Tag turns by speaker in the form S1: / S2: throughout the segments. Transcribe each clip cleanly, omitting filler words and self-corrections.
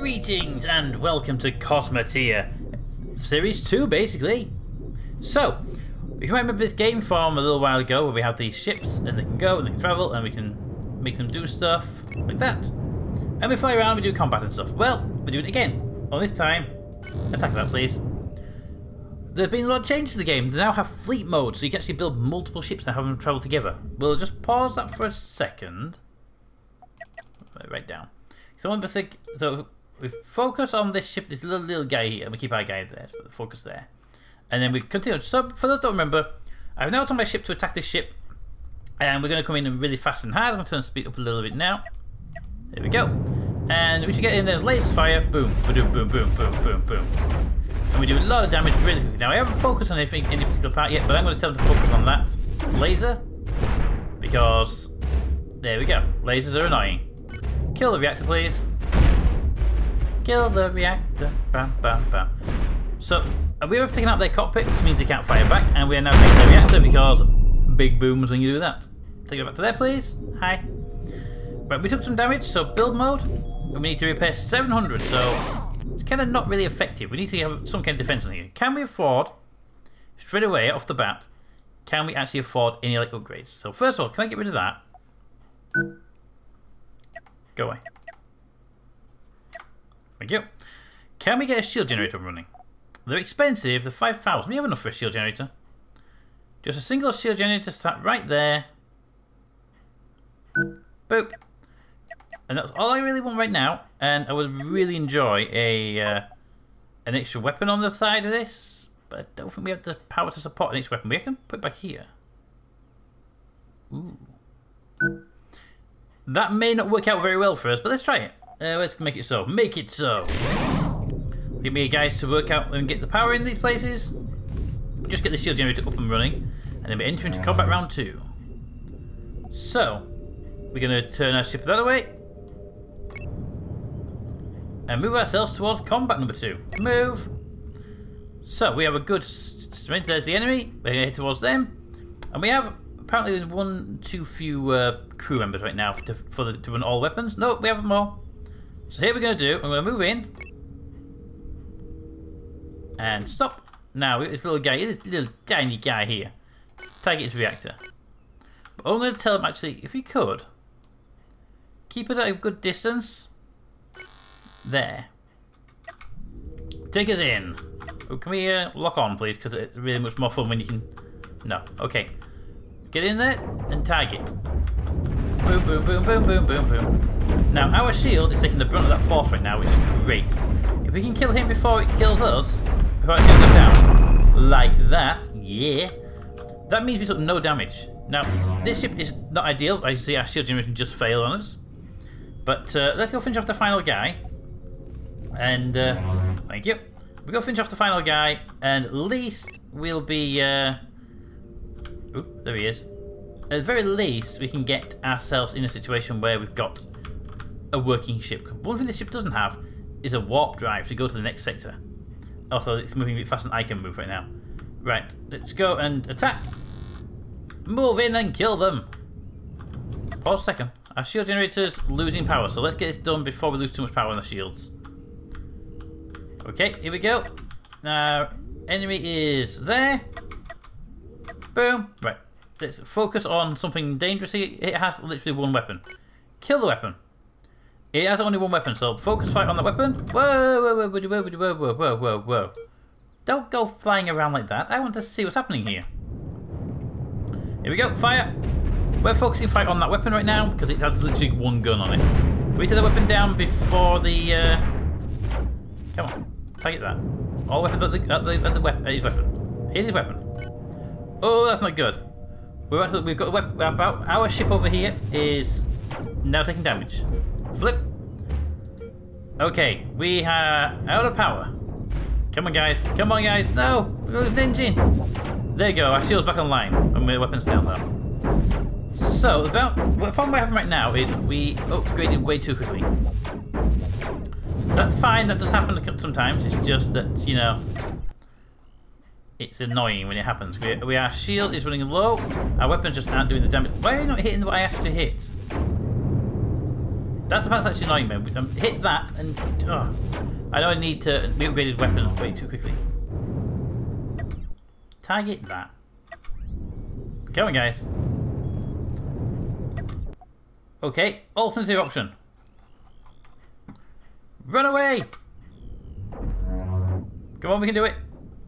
S1: Greetings and welcome to Cosmoteer, Series 2 basically. So, if you might remember this game from a little while ago where we have these ships and they can go and they can travel and we can make them do stuff like that. And we fly around and we do combat and stuff. Well, we're doing it again. On this time, attack that please. There have been a lot of changes to the game. They now have fleet mode, so you can actually build multiple ships and have them travel together. We'll just pause that for a second. Right down. So we focus on this ship, this little guy here, and we keep our guy there, focus there. And then we continue. So, for those who don't remember, I've now turned my ship to attack this ship, and we're going to come in really fast and hard. I'm going to turn the speed up a little bit now. There we go. And we should get in there, laser fire, boom, boom, boom, boom, boom, boom, boom. And we do a lot of damage really quickly. Now, I haven't focused on anything, any particular part yet, but I'm going to tell them to focus on that laser, because there we go. Lasers are annoying. Kill the reactor, please. Kill the reactor. Bam, bam, bam. So, we have taken out their cockpit, which means they can't fire back, and we are now taking the reactor because big booms when you do that. Take it back to there, please. Hi. Right, we took some damage, so build mode. And we need to repair 700, so it's kind of not really effective. We need to have some kind of defense in here. Can we afford, straight away, off the bat, can we actually afford any like upgrades? So, first of all, can I get rid of that? Go away. Thank you. Can we get a shield generator running? They're expensive, they're 5,000. We have enough for a shield generator. Just a single shield generator sat right there. Boop. And that's all I really want right now. And I would really enjoy an extra weapon on the side of this. But I don't think we have the power to support an extra weapon. We can put it back here. Ooh. That may not work out very well for us, but let's try it. Let's make it so. Make it so. Give me guys to work out and get the power in these places. Just get the shield generator up and running, and then we enter into combat round 2. So, we're going to turn our ship that way and move ourselves towards combat number 2. Move. So, we have a good sprint. There's the enemy. We're going to head towards them, and we have apparently one too few crew members right now to run all weapons. No, we have more. So here we're going to do, I'm going to move in and stop. Now this little guy, this little tiny guy here, target his reactor. But I'm going to tell him actually, if he could, keep us at a good distance. There. Take us in. Oh, can we lock on, please? Because it's really much more fun when you can. No. Okay. Get in there and target. Boom, boom, boom, boom, boom, boom, boom. Now, our shield is taking the brunt of that force right now, which is great. If we can kill him before it kills us, before our shield goes down, like that, yeah, that means we took no damage. Now, this ship is not ideal. I see our shield generation just fail on us. But let's go finish off the final guy. And, thank you. We go finish off the final guy, and at least we'll be, oop, there he is. At the very least, we can get ourselves in a situation where we've got a working ship. One thing this ship doesn't have is a warp drive to go to the next sector. Also, it's moving a bit faster than I can move right now. Right, let's go and attack. Move in and kill them. Pause a second. Our shield generator's losing power, so let's get this done before we lose too much power on the shields. Okay, here we go. Now, enemy is there. Boom. Right. Let's focus on something dangerous. It has literally one weapon. Kill the weapon. It has only one weapon, so focus fire on that weapon. Whoa, whoa, whoa, whoa, whoa, whoa, whoa, whoa, whoa, whoa. Don't go flying around like that. I want to see what's happening here. Here we go, fire. We're focusing fire on that weapon right now because it has literally one gun on it. We take the weapon down before the... Come on, target that. All weapons at the weapon. His weapon. Here's his weapon. Oh, that's not good. We've got a weapon. About our ship over here is now taking damage. Flip. Okay, we are out of power. Come on, guys. Come on, guys. No, we're losing the engine. There you go. Our shield's back online, and my weapon's down though. So the problem we're having right now is we upgraded way too quickly. That's fine. That does happen sometimes. It's just that, you know, it's annoying when it happens. Our shield is running low. Our weapons just aren't doing the damage. Why are you not hitting what I asked you to hit? That's the part that's actually annoying me. Hit that and... Oh, I know I need to be upgraded weapons way too quickly. Target that. Come on, guys. Okay, alternative option. Run away! Come on, we can do it.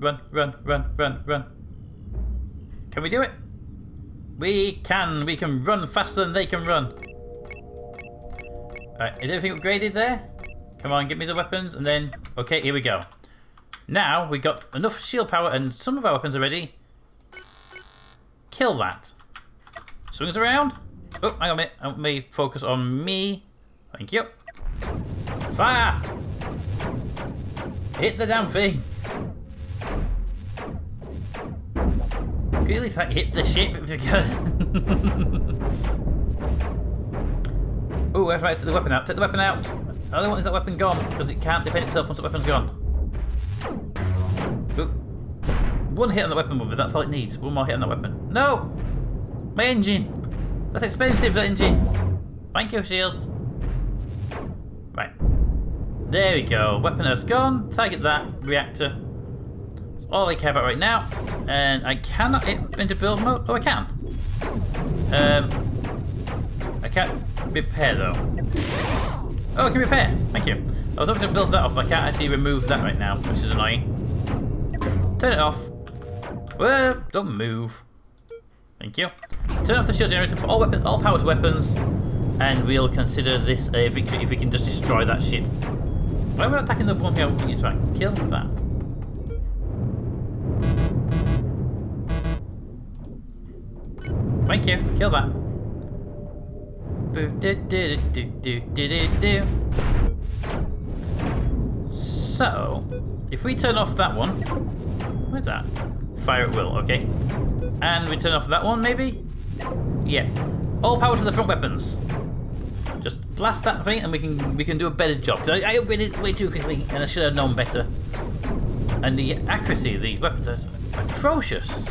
S1: Run, run, run, run, run. Can we do it? We can. We can run faster than they can run. Alright, is everything upgraded there? Come on, give me the weapons, and then... Okay, here we go. Now, we've got enough shield power, and some of our weapons are ready. Kill that. Swing us around. Oh, hang on a minute. Let me focus on me. Thank you. Fire! Hit the damn thing. Really, if I hit the ship, it would be good. Oh, that's right, take the weapon out. Take the weapon out. I don't want that weapon gone, because it can't defend itself once the weapon's gone. Ooh. One hit on the weapon, but that's all it needs. One more hit on that weapon. No! My engine! That's expensive, that engine. Thank you, shields. Right. There we go. Weapon has gone. Target that. Reactor. That's all I care about right now. And I cannot hit into build mode. Oh, I can. I can't repair, though. Oh, I can repair. Thank you. I was hoping to build that off, but I can't actually remove that right now, which is annoying. Turn it off. Well, don't move. Thank you. Turn off the shield generator, put all power to weapons, and we'll consider this a victory if we can just destroy that ship. Why am I attacking the one here? We need to try and kill that. Thank you. Kill that. So, if we turn off that one, where's that? Fire at will, okay. And we turn off that one, maybe? Yeah. All power to the front weapons. Just blast that thing, and we can do a better job. I upgraded it way too quickly, and I should have known better. And the accuracy of these weapons is atrocious.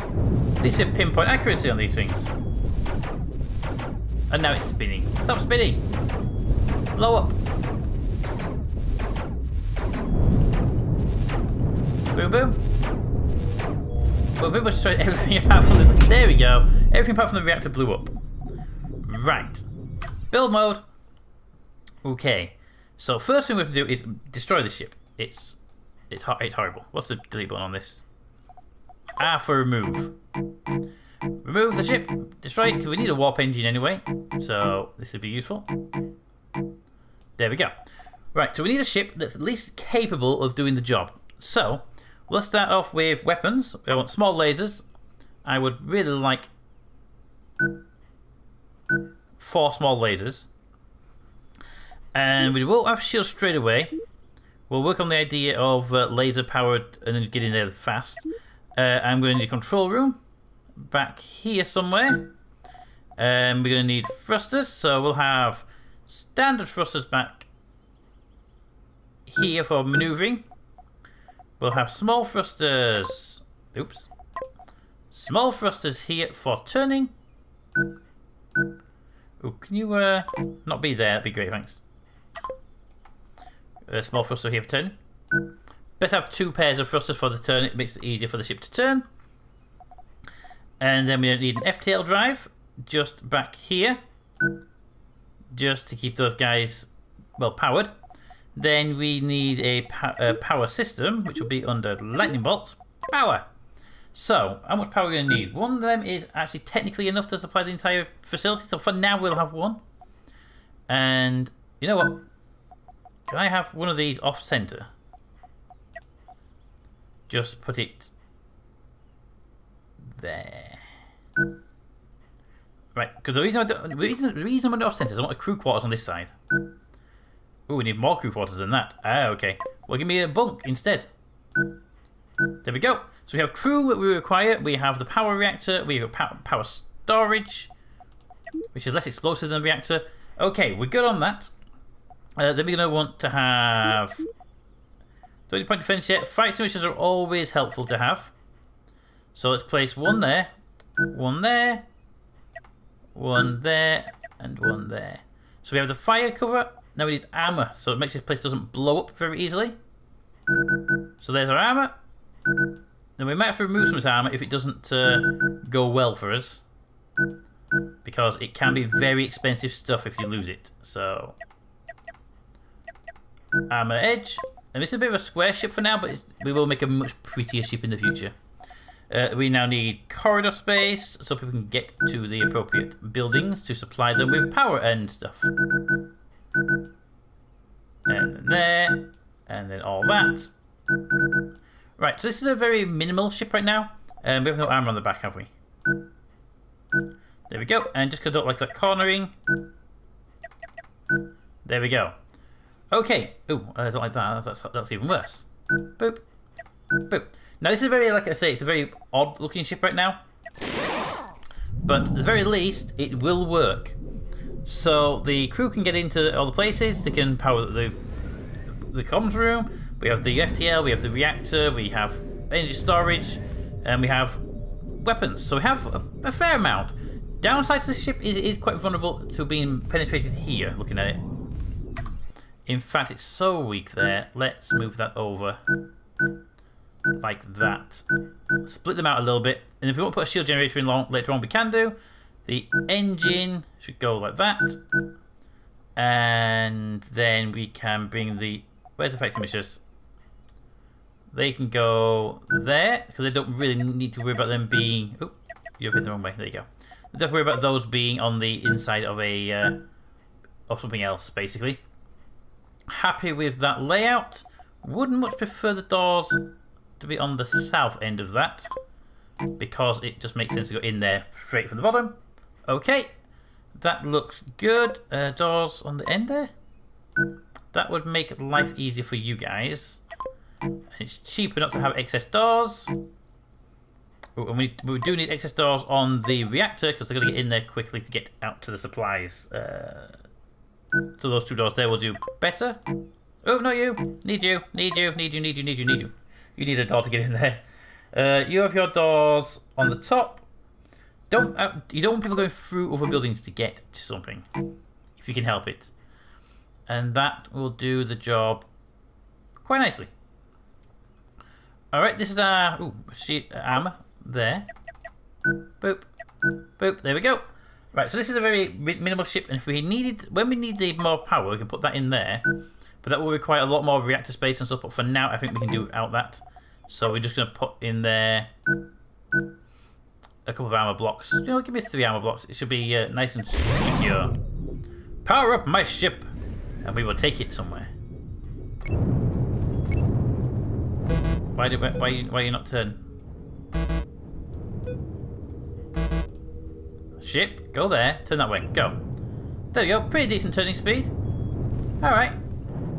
S1: These have pinpoint accuracy on these things. And now it's spinning. Stop spinning! Blow up! Boom, boom. Well, we must destroy everything apart from the... There we go. Everything apart from the reactor blew up. Right. Build mode. Okay. So first thing we have to do is destroy the ship. It's horrible. What's the delete button on this? R for remove. Remove the ship. Destroy it, because we need a warp engine anyway. So this would be useful. There we go. Right, so we need a ship that's at least capable of doing the job. So let's start off with weapons. I want small lasers. I would really like 4 small lasers. And we won't have shields straight away. We'll work on the idea of laser powered and then get in there fast. I'm going to need a control room back here somewhere. We're going to need thrusters, so we'll have standard thrusters back here for maneuvering. We'll have small thrusters. Oops. Small thrusters here for turning. Oh, can you not be there? That'd be great, thanks. Small thruster here for turning. Best have 2 pairs of thrusters for the turn. It makes it easier for the ship to turn. And then we need an FTL drive just back here, just to keep those guys well powered. Then we need a power system, which will be under lightning bolts. Power. So, how much power are we going to need? One of them is actually technically enough to supply the entire facility. So for now, we'll have one. And you know what? Can I have one of these off center? Just put it there. Right, because the reason I'm off center is I want the crew quarters on this side. Oh, we need more crew quarters than that. Ah, okay. Well, give me a bunk instead. There we go. So we have crew that we require. We have the power reactor. We have power storage, which is less explosive than the reactor. Okay, we're good on that. Then we're going to want to have 30 point defense yet. Fight extinguishers are always helpful to have. So let's place one there, one there, one there, and one there. So we have the fire cover Now we need armor, so it makes this place doesn't blow up very easily. So there's our armor. Then we might have to remove some of this armor if it doesn't go well for us, because it can be very expensive stuff if you lose it. So armor edge, and this is a bit of a square ship for now, but we will make a much prettier ship in the future. We now need corridor space so people can get to the appropriate buildings to supply them with power and stuff. And then there, and then all that. Right, so this is a very minimal ship right now. We have no armor on the back, have we? There we go, and just because I don't like that cornering. There we go. Okay. Oh, I don't like that. That's even worse. Boop. Boop. Now this is a very, like I say, it's a very odd looking ship right now. But at the very least, it will work. So the crew can get into all the places. They can power the comms room. We have the FTL, we have the reactor, we have energy storage, and we have weapons. So we have a fair amount. Downside to the ship is it is quite vulnerable to being penetrated here, looking at it. In fact, it's so weak there. Let's move that over. Like that. Split them out a little bit. And if we want to put a shield generator in later on, we can do. The engine should go like that. And then we can bring the... Where's the fighting missions? They can go there, because they don't really need to worry about them being... Oh, you're hit the wrong way. There you go. They don't have to worry about those being on the inside of a... or something else, basically. Happy with that layout. Wouldn't much prefer the doors to be on the south end of that, because it just makes sense to go in there straight from the bottom. Okay. That looks good. Doors on the end there. That would make life easier for you guys. It's cheap enough to have excess doors. Oh, and we do need excess doors on the reactor, because they're going to get in there quickly to get out to the supplies. So those two doors there will do better. Oh, not you. Need you. Need you. Need you. Need you. Need you. Need you. You need a door to get in there. You have your doors on the top. You don't want people going through other buildings to get to something, if you can help it. And that will do the job quite nicely. Alright, this is our armor there. Boop. Boop. There we go. Right, so this is a very minimal ship, and if we when we need the more power, we can put that in there. But that will require a lot more reactor space and stuff, but for now I think we can do without that. So we're just going to put in there a couple of armor blocks. You know, give me 3 armor blocks. It should be nice and secure. Power up my ship, and we will take it somewhere. Why are you not turn? Ship, go there. Turn that way. Go. There we go. Pretty decent turning speed. Alright.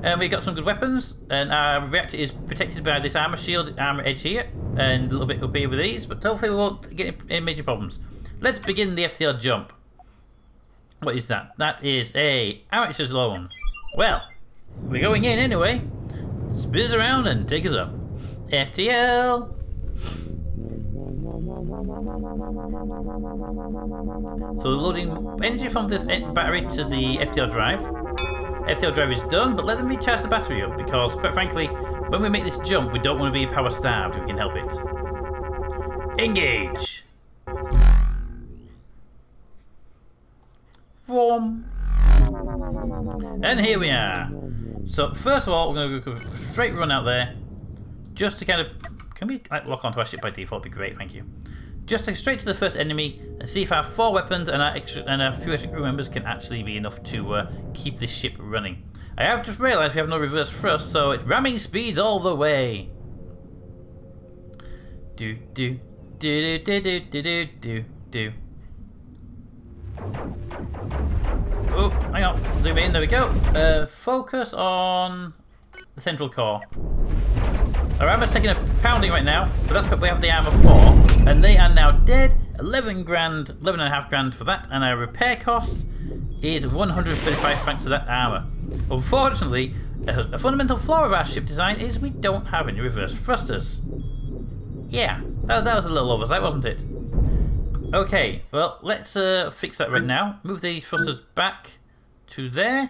S1: And we got some good weapons. And our reactor is protected by this armor shield, armor edge here. And a little bit up here with these. But hopefully we won't get any major problems. Let's begin the FTL jump. What is that? That is a amateur's loan. Well, we're going in anyway. Spin us around and take us up. FTL. So loading energy from the battery to the FTL drive. FTL drive is done, but let them recharge the battery up, because quite frankly, when we make this jump, we don't want to be power starved if we can help it. Engage. Form. And here we are. So first of all, we're going to go straight run out there, just to kind of... Can we lock onto our ship by default? It'd be great, thank you. Just straight to the first enemy and see if our 4 weapons and our few extra crew members can actually be enough to keep this ship running. I have just realised we have no reverse thrust, so it's ramming speeds all the way. Do do do do do do do do do. Oh, hang on. Zoom in. There we go. Focus on the central core. Our armor's taking a pounding right now, but that's what we have the armor for. And they are now dead. 11 grand, 11.5 grand for that. And our repair cost is 135 thanks to that armor. Unfortunately, a fundamental flaw of our ship design is we don't have any reverse thrusters. Yeah, that was a little oversight, wasn't it? Okay, well, let's fix that right now. Move the thrusters back to there.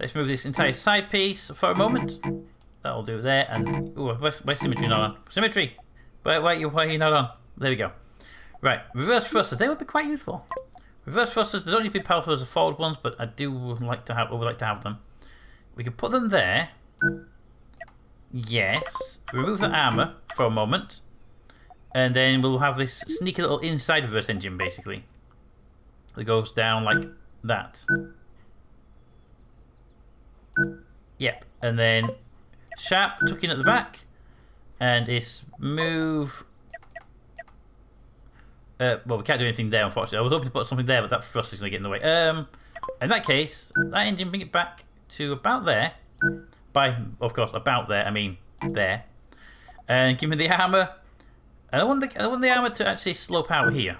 S1: Let's move this entire side piece for a moment. That'll do there. And ooh, where's symmetry not on? Symmetry! Why are you not on? There we go. Right, reverse thrusters. They would be quite useful. Reverse thrusters. They don't need to be powerful as the forward ones, but I do like to have them. We could put them there. Yes. Remove the armor for a moment, and then we'll have this sneaky little inside reverse engine, basically, that goes down like that. Yep, and then sharp tuck in at the back, and it's move. Well, we can't do anything there, unfortunately. I was hoping to put something there, but that thrust is going to get in the way. In that case, that engine, bring it back to about there. By, of course, about there, I mean there. And give me the armor. And I want the armor to actually slope out here,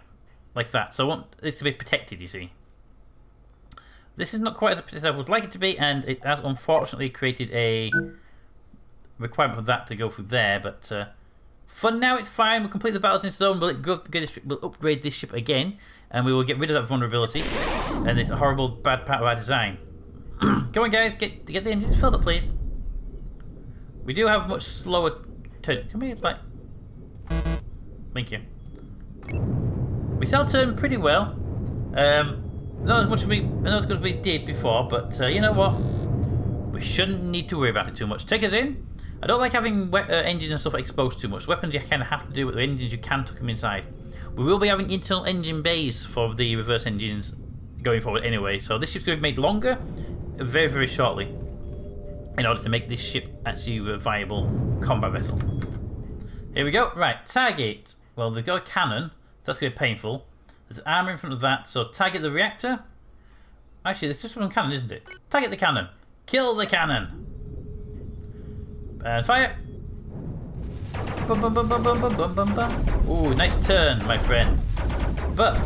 S1: like that. So I want this to be protected, you see. This is not quite as protected as I would like it to be, and it has unfortunately created a requirement for that to go through there. But for now, it's fine. We'll complete the battles in zone. We'll upgrade this ship again, and we will get rid of that vulnerability and this horrible bad part of our design. Come on, guys, get the engines filled up, please. We do have much slower turn. Come here, like. Thank you. We still turn pretty well. Not as much as we did before, but you know what? We shouldn't need to worry about it too much. Take us in. I don't like having engines and stuff exposed too much. Weapons you kind of have to do with the engines. You can tuck them inside. We will be having internal engine bays for the reverse engines going forward anyway. So this ship's going to be made longer very, very shortly in order to make this ship actually a viable combat vessel. Here we go. Right, target. Well, they've got a cannon, so that's going to be painful. There's armor in front of that, so target the reactor. Actually, there's just one cannon, isn't it? Target the cannon. Kill the cannon. And fire. Bum, bum, bum, bum, bum, bum, bum, bum, bum. Ooh, nice turn, my friend. But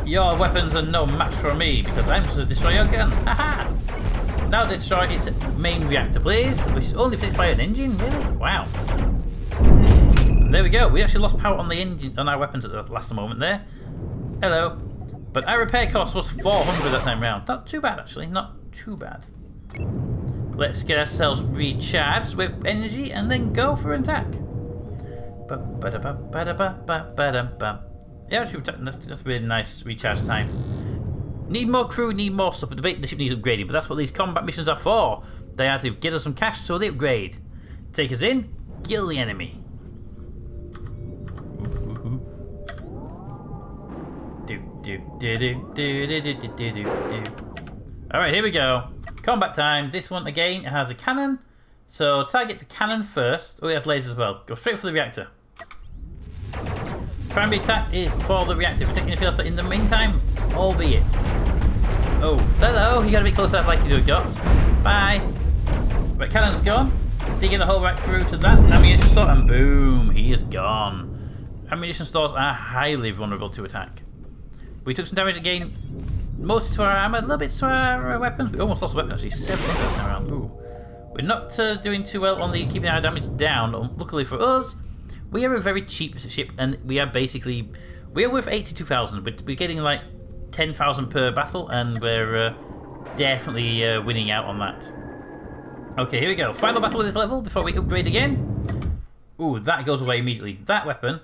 S1: your weapons are no match for me because I'm just to destroy your gun. Haha! Now destroy its main reactor, please. Which is only protected by an engine, really? Wow. There we go. We actually lost power on the engine, on our weapons at the last moment there. Hello. But our repair cost was 400 that time round. Not too bad, actually. Not too bad. Let's get ourselves recharged with energy and then go for an attack. Yeah, that's a really nice recharge time. Need more crew, need more stuff. The ship needs upgrading, but that's what these combat missions are for. They are to get us some cash so they upgrade. Take us in, kill the enemy. Alright, here we go. Combat time. This one again has a cannon. So target the cannon first. Oh, we have lasers as well. Go straight for the reactor. Primary attack is for the reactor, protecting the field in the meantime, albeit. Oh, hello, you gotta be close, I'd like you to have got. Bye. Right, cannon's gone. Digging a hole right through to that ammunition store, and boom, he is gone. Ammunition stores are highly vulnerable to attack. We took some damage again, mostly to our armor, a little bit to our weapons. We almost lost a weapon actually, 700 around. Ooh. We're not doing too well on the keeping our damage down. Luckily for us, we are a very cheap ship, and we are worth 82,000. We're getting like 10,000 per battle, and we're definitely winning out on that. Okay, here we go. Final battle of this level before we upgrade again. Ooh, that goes away immediately. That weapon,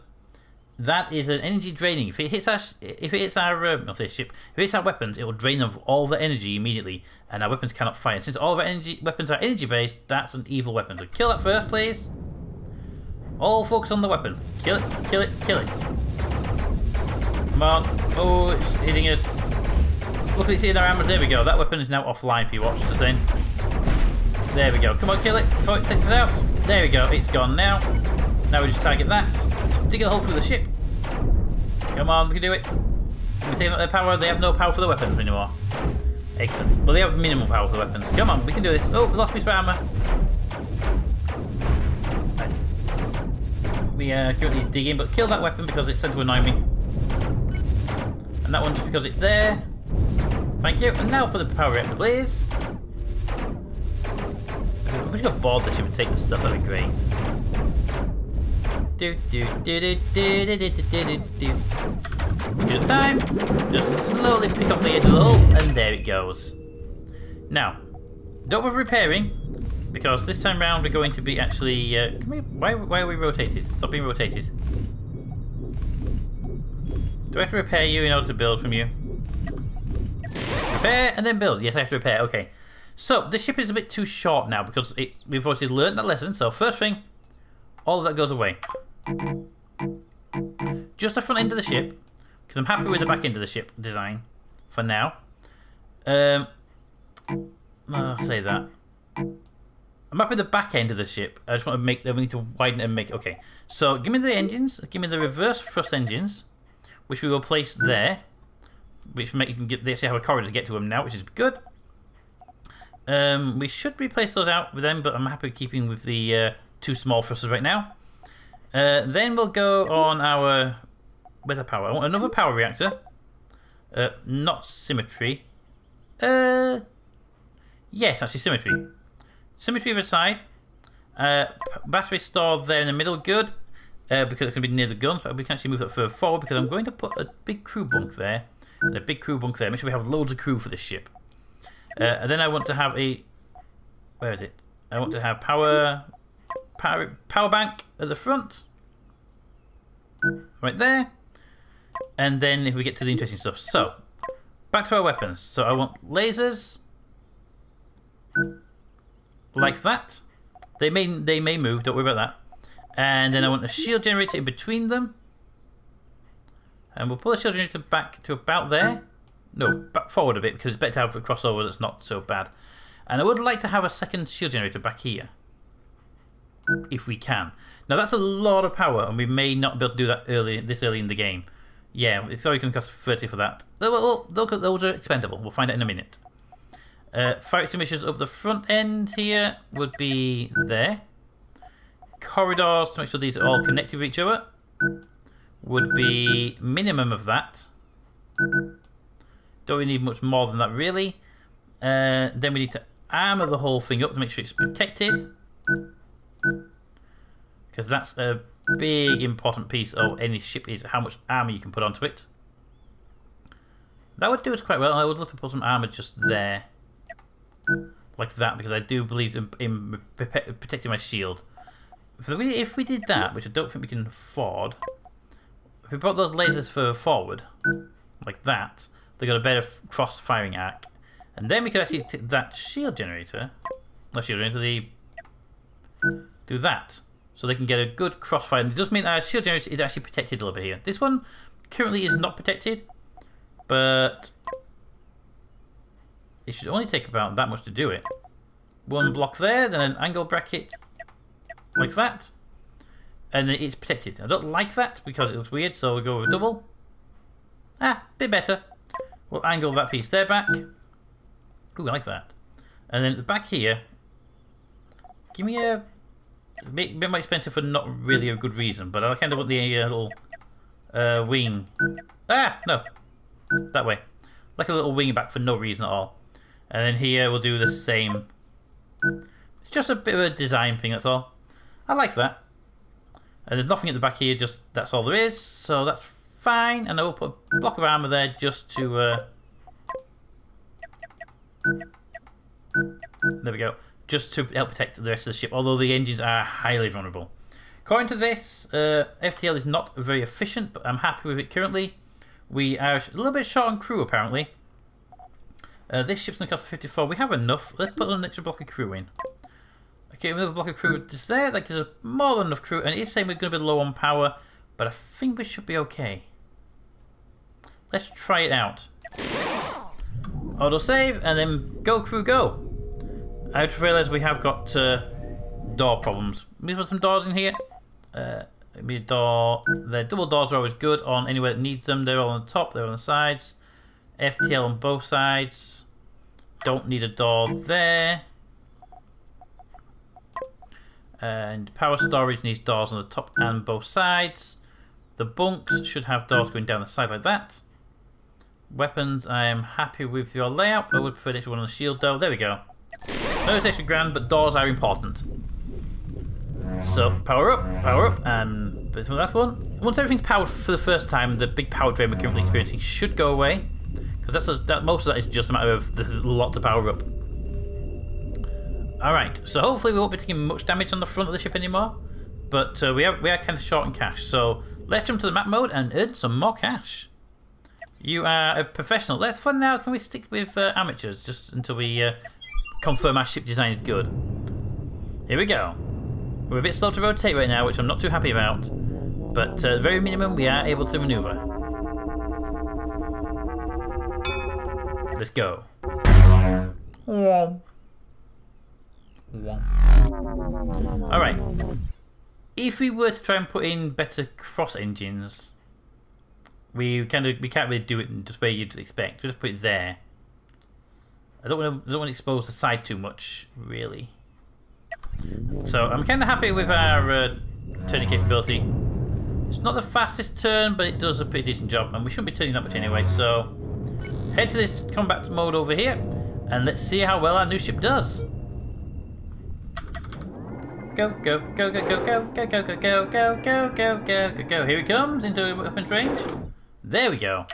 S1: that is an energy draining. If it hits our, I'll say ship. If it hits our weapons, it will drain them of all the energy immediately, and our weapons cannot fire. Since all of our weapons are energy based, that's an evil weapon. So kill that first, please. All focus on the weapon. Kill it, kill it, kill it. Come on. Oh, it's hitting us. Look, it's hitting our armor. There we go. That weapon is now offline for you watch just then. There we go. Come on, kill it before it takes us out. There we go. It's gone now. Now we just target that. Dig a hole through the ship. Come on, we can do it. We're taking out their power. They have no power for the weapons anymore. Excellent. Well, they have minimal power for the weapons. Come on, we can do this. Oh, we lost a piece of armor. We are currently digging, but kill that weapon because it's sent to annoy me. And that one just because it's there. Thank you. And now for the power reactor, please. If we got bored, this ship would take the stuff. That'd be great. Speed up time. Just slowly pick off the edge of the hull, and there it goes. Now, Don't bother repairing, because this time round we're going to be actually... why are we rotated? Stop being rotated. Do I have to repair you in order to build from you? Repair and then build. Yes, I have to repair. Okay. So, the ship is a bit too short now because we've already learned that lesson. So, first thing, all of that goes away. Just the front end of the ship, because I'm happy with the back end of the ship design for now. I'll say that. I'm happy with the back end of the ship. I just want to make... We need to widen it and make... Okay. So, give me the engines. Give me the reverse thrust engines, which we will place there. Which make you can get... They actually have a corridor to get to them now, which is good. We should replace those out with them, but I'm happy keeping with the 2 small thrusters right now. Then we'll go on our... Where's the power? I want another power reactor. Not symmetry. Yes, actually symmetry. Symmetry over side. Battery store there in the middle, good. Because it's going to be near the guns, but we can actually move that further forward because I'm going to put a big crew bunk there. And a big crew bunk there. Make sure we have loads of crew for this ship. And then I want to have a... Where is it? I want to have power bank at the front. Right there. And then if we get to the interesting stuff. So, back to our weapons. So I want lasers. Like that. They may move, don't worry about that. And then I want a shield generator in between them. And we'll pull the shield generator back to about there. No, back forward a bit because it's better to have a crossover that's not so bad. And I would like to have a second shield generator back here. If we can. Now that's a lot of power and we may not be able to do that this early in the game. Yeah, it's already going to cost 30 for that. Those are expendable. We'll find out in a minute. Fire extinguishers up the front end here would be there. Corridors to make sure these are all connected with each other would be minimum of that. Don't really need much more than that really. Then we need to armor the whole thing up to make sure it's protected. Because that's a big important piece of any ship is how much armor you can put onto it. That would do us quite well. I would love to put some armor just there. Like that, because I do believe in protecting my shield. If we did that, which I don't think we can afford, if we put those lasers further forward, like that, they got a better cross-firing arc. And then we could actually take that shield generator, do that. So they can get a good crossfire. And it does mean our shield generator is actually protected a little bit here. This one currently is not protected, but it should only take about that much to do it. One block there, then an angle bracket like that, and then it's protected. I don't like that because it looks weird, so we'll go with a double. A bit better. We'll angle that piece there back. Ooh, I like that. And then at the back here, give me a bit more expensive for not really a good reason, but I kind of want the little wing. No, that way, like a little wing back for no reason at all. And then here we'll do the same. It's just a bit of a design thing, that's all. I like that. And there's nothing at the back here, just that's all there is, so that's fine. And I will put a block of armor there just to there we go. Just to help protect the rest of the ship, although the engines are highly vulnerable. According to this, FTL is not very efficient, but I'm happy with it currently. We are a little bit short on crew, apparently. This ship's going to cost 54. We have enough. Let's put an extra block of crew in. Okay, another block of crew is there. That gives us more than enough crew. And it is saying we're going to be low on power, but I think we should be okay. Let's try it out. Auto save, and then go crew go. I just realised we have got door problems. We put some doors in here. Maybe a door. The double doors are always good on anywhere that needs them. They're all on the top, they're on the sides. FTL on both sides. Don't need a door there. And power storage needs doors on the top and both sides. The bunks should have doors going down the side like that. Weapons, I am happy with your layout. I would prefer the extra one on the shield though. There we go. No, it's extra grand, but doors are important. So, power up, and this one, last one. Once everything's powered for the first time, the big power drain we're currently experiencing should go away. Because most of that is just a matter of there's a lot to power up. Alright, so hopefully we won't be taking much damage on the front of the ship anymore. But we are kind of short on cash. So let's jump to the map mode and earn some more cash. You are a professional. Let's for now, can we stick with amateurs just until we confirm our ship design is good. Here we go. We're a bit slow to rotate right now, which I'm not too happy about. But at the very minimum, we are able to maneuver. Let's go. Alright. If we were to try and put in better cross engines, we can't really do it in just where you'd expect. We'll just put it there. I don't want to expose the side too much, really. So I'm kind of happy with our turning capability. It's not the fastest turn, but it does a pretty decent job, and we shouldn't be turning that much anyway. So head to this combat mode over here, and let's see how well our new ship does. Go, go, go, go, go, go, go, go, go, go, go, go, go, go, go, go. Here he comes into weapons range. There we go.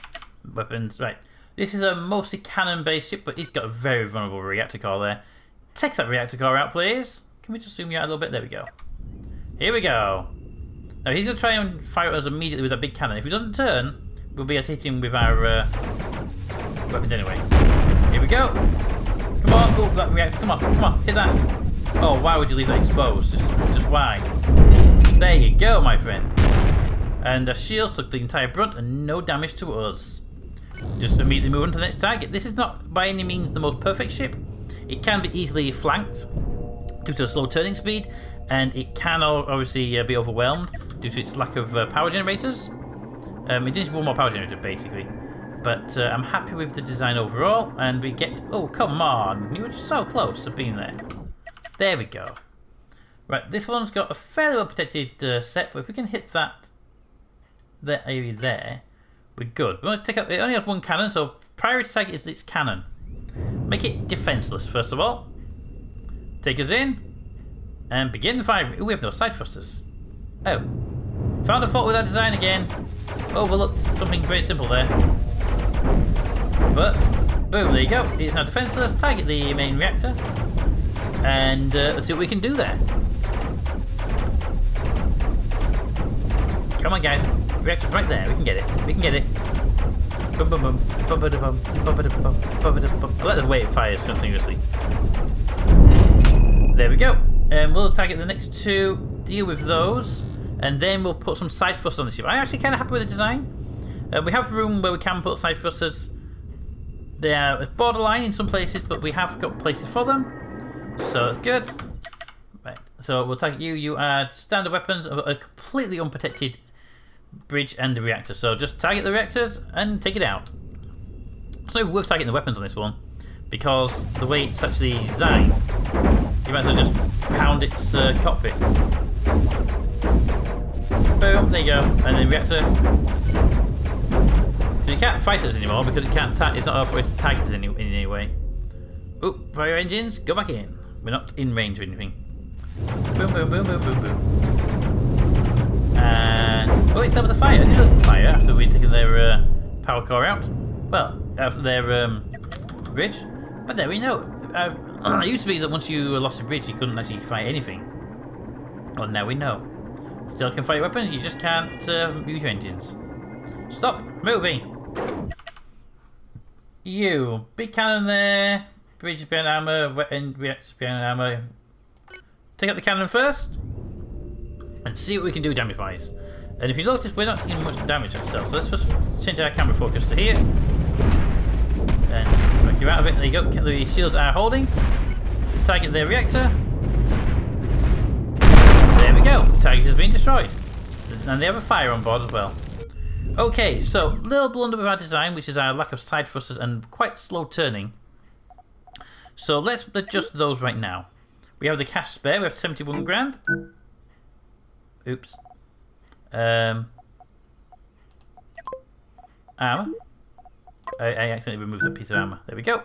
S1: Weapons, right. This is a mostly cannon-based ship, but he's got a very vulnerable reactor core there. Take that reactor core out, please. Can we just zoom you out a little bit? There we go. Here we go. Now he's going to try and fire at us immediately with a big cannon. If he doesn't turn, we'll be able to hit him with our weapons anyway. Here we go. Come on. Oh, that reactor. Come on. Come on. Hit that. Oh, why would you leave that exposed? Just why? There you go, my friend. And our shields took the entire brunt and no damage to us. Just immediately move on to the next target. This is not by any means the most perfect ship. It can be easily flanked due to the slow turning speed, and it can obviously be overwhelmed due to its lack of power generators. It needs one more power generator basically, but I'm happy with the design overall. And we get, oh come on, you were just so close to being there. There we go. Right, this one's got a fairly well protected set, but if we can hit that area there, we're good. We want to take out, it only has one cannon, so priority target is its cannon. Make it defenseless first of all. Take us in and begin firing. Ooh, we have no side thrusters. Oh, found a fault with our design again. Overlooked something very simple there. But boom, there you go. It's now defenseless. Target the main reactor, and let's see what we can do there. Come on, guys. Reactor's right there. We can get it. We can get it. Bum bum bum. Bum bum bum. Bum bum bum. Bum bum bum. Let the way it fires continuously. There we go. And we'll target the next two, deal with those, and then we'll put some side thrusters on the ship. I'm actually kind of happy with the design. We have room where we can put side thrusters. They are borderline in some places, but we have got places for them, so that's good. Right. So we'll target you. You are standard weapons of a completely unprotected bridge and the reactor. So just target the reactors and take it out. It's not even worth targeting the weapons on this one, because the way it's actually designed, you might as well just pound its cockpit. Boom, there you go. And then reactor. You can't fight us anymore because it can't. It's not authorized to target us in any way. Oh, fire engines, go back in. We're not in range or anything. Boom, boom, boom, boom, boom, boom. And oh, it's able to fire. It doesn't fire after we've taken their power core out. Well, after their bridge. But there we know. It used to be that once you lost a bridge, you couldn't actually fight anything. Well, now we know. Still can fight weapons, you just can't use your engines. Stop moving! You, big cannon there. Bridge behind armor, and reactors behind armor. Take out the cannon first, and see what we can do damage wise. And if you notice, we're not taking much damage ourselves. So let's just change our camera focus to here. And knock you out of it. There you go. The shields are holding. Target their reactor. There we go. Target has been destroyed. And they have a fire on board as well. Okay, so little blunder with our design, which is our lack of side thrusters and quite slow turning. So let's adjust those right now. We have the cash spare. We have 71 grand. Oops. Armor. I accidentally removed that piece of armor. There we go.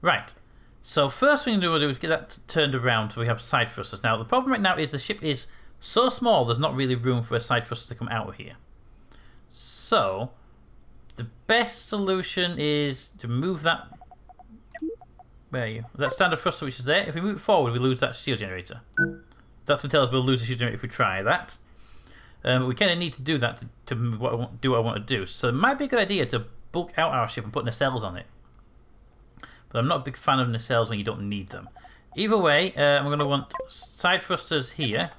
S1: Right. So first thing we'll do is get that turned around so we have side thrusters. Now the problem right now is the ship is so small there's not really room for a side thruster to come out of here. So the best solution is to move that Where are you? That standard thruster which is there. If we move forward, we lose that shield generator. That's going to tell us we'll lose the shield generator if we try that. But we kind of need to do that to do what I want to do. So it might be a good idea to bulk out our ship and put nacelles on it. But I'm not a big fan of nacelles when you don't need them. Either way, I'm going to want side thrusters here.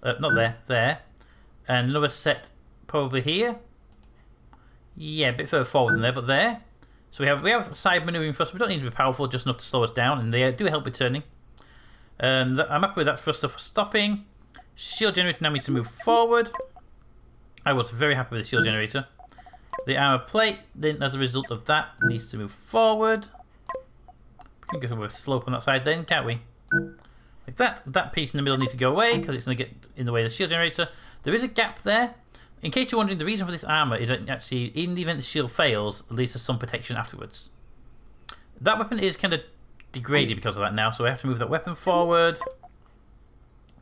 S1: Not there, there. And another set probably here. Yeah, a bit further forward than there, but there. So we have side maneuvering thrusters. We don't need to be powerful, just enough to slow us down, and they do help with turning. I'm happy with that thruster for stopping. Shield generator now needs to move forward. I was very happy with the shield generator. The armor plate, then as a result of that, needs to move forward. We can go with a slope on that side then, can't we? Like that. That piece in the middle needs to go away because it's going to get in the way of the shield generator. There is a gap there. In case you're wondering, the reason for this armor is that actually, in the event the shield fails, it leads to some protection afterwards. That weapon is kind of degraded because of that now, so we have to move that weapon forward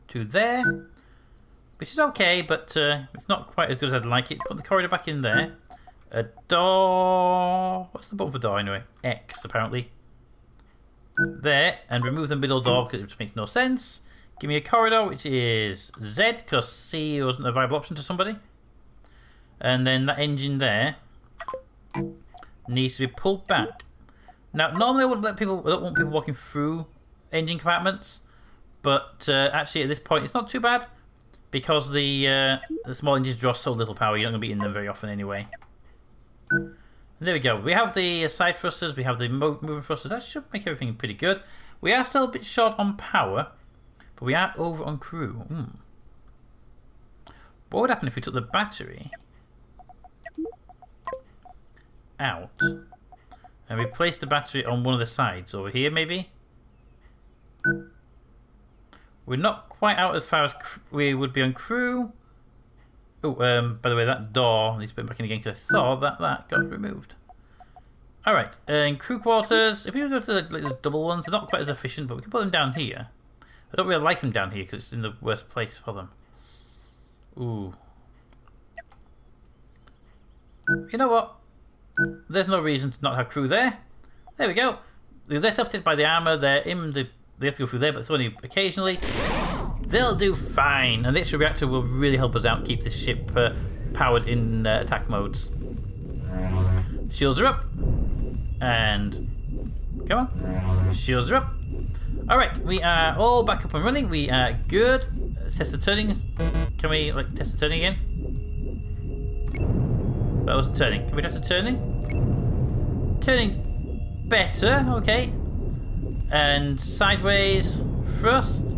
S1: to there, which is okay, but it's not quite as good as I'd like it. Put the corridor back in there. A door. What's the button for door anyway? X, apparently. There, and remove the middle door because it just makes no sense. Give me a corridor, which is Z, because C wasn't a viable option to somebody. And then that engine there needs to be pulled back. Now, normally I wouldn't I don't want people walking through engine compartments, but actually at this point it's not too bad because the small engines draw so little power. You're not going to be in them very often anyway. And there we go. We have the side thrusters. We have the moving thrusters. That should make everything pretty good. We are still a bit short on power, but we are over on crew. What would happen if we took the battery out and replace the battery on one of the sides over here maybe? We're not quite out as far as we would be on crew. Oh, by the way, that door needs to put it back in again because I saw that got removed. Alright, in crew quarters, if we go to the double ones, they're not quite as efficient, but we can put them down here. I don't really like them down here because it's in the worst place for them. Ooh. You know what? There's no reason to not have crew there. There we go. They're separated by the armor. They have to go through there, but it's only occasionally. They'll do fine, and the extra reactor will really help us out. Keep this ship powered in attack modes. Shields are up, and come on, shields are up. All right, we are all back up and running. We are good. Test the turning. Can we test the turning again? That was turning. Can we test the turning? Turning better, okay. And sideways thrust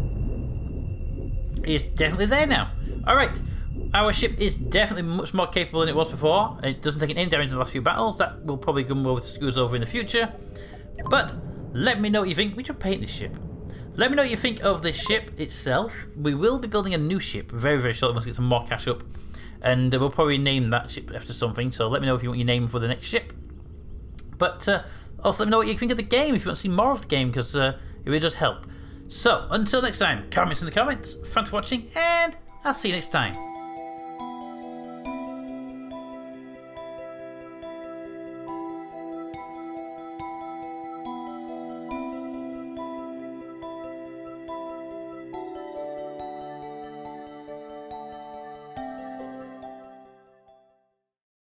S1: is definitely there now. Alright, our ship is definitely much more capable than it was before. It doesn't take any damage in the last few battles. That will probably come over to screws over in the future. But let me know what you think. We should paint this ship. Let me know what you think of this ship itself. We will be building a new ship very, very shortly once we get some more cash up. And we'll probably name that ship after something. So let me know if you want your name for the next ship. But also let me know what you think of the game if you want to see more of the game, because it really does help. So until next time, comments in the comments. Thanks for watching, and I'll see you next time.